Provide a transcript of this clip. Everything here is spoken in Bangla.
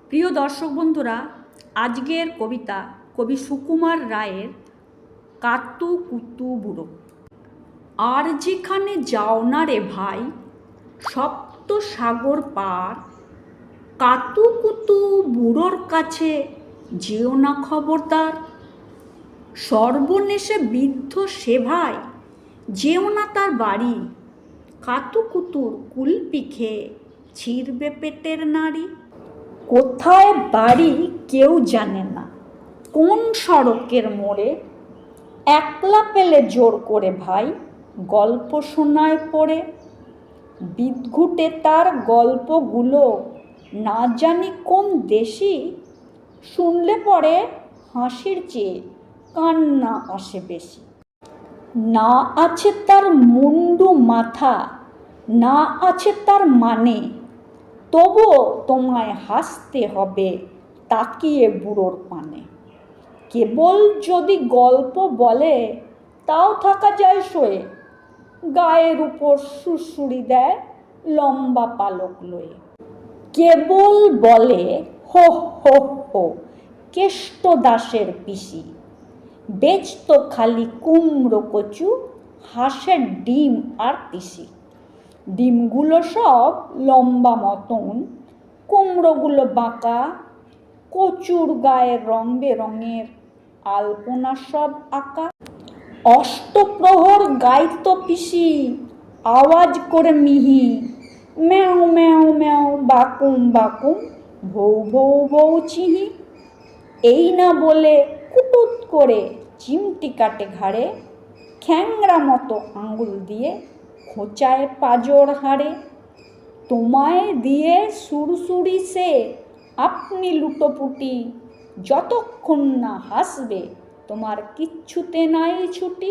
প্রিয় দর্শক বন্ধুরা, আজকের কবিতা কবি সুকুমার রায়ের কাতু কুতু বুড়ো। আর যেখানে যাও না রে ভাই সপ্ত সাগর পার, কাতু কুতু বুড়োর কাছে যেও না খবরদার। সর্বনেশে বৃদ্ধ সে ভাই, যেও না তার বাড়ি, কাতু কুতুর কুলপি খেয়ে ছিঁড়বে পেটের নাড়ি। কোথায় বাড়ি কেউ জানে না, কোন সড়কের মোড়ে, একলা পেলে জোর করে ভাই গল্প শোনায় পড়ে। বিদঘুটে তার গল্পগুলো না জানি কোন দেশি, শুনলে পরে হাসির চেয়ে কান্না আসে বেশি। না আছে তার মুন্ডু মাথা, না আছে তার মানে, তবুও তোমায় হাসতে হবে তাকিয়ে বুড়োর পানে। কেবল যদি গল্প বলে তাও থাকা যায় সয়ে, গায়ের উপর সুড়সুড়ি দেয় লম্বা পালক লয়ে। কেবল বলে হো হো হো কেষ্ট দাসের পিসি, বেচতো খালি কুমড়ো কচু, হাঁসের ডিম আর তিসি। ডিমগুলো সব লম্বা মতন, কুমড়োগুলো বাঁকা, কচুর গায়ে রং বেরঙের আলপনা সব আঁকা। অষ্টপ্রহর গাইতো পিসি আওয়াজ করে মিহি, ম্যাও ম্যাও ম্যাও বাকুম বাকুম ভৌ ভৌ ভৌ চিহি। এই না বলে কুটুত করে চিমটি কাটে ঘাড়ে, খ্যাংরা মতো আঙুল দিয়ে খোঁচায় পাজর হাড়ে। তোমায় দিয়ে সুরসুরি সে আপনি লুটোপুটি, যতক্ষণ না হাসবে তোমার কিচ্ছুতে নাই ছুটি।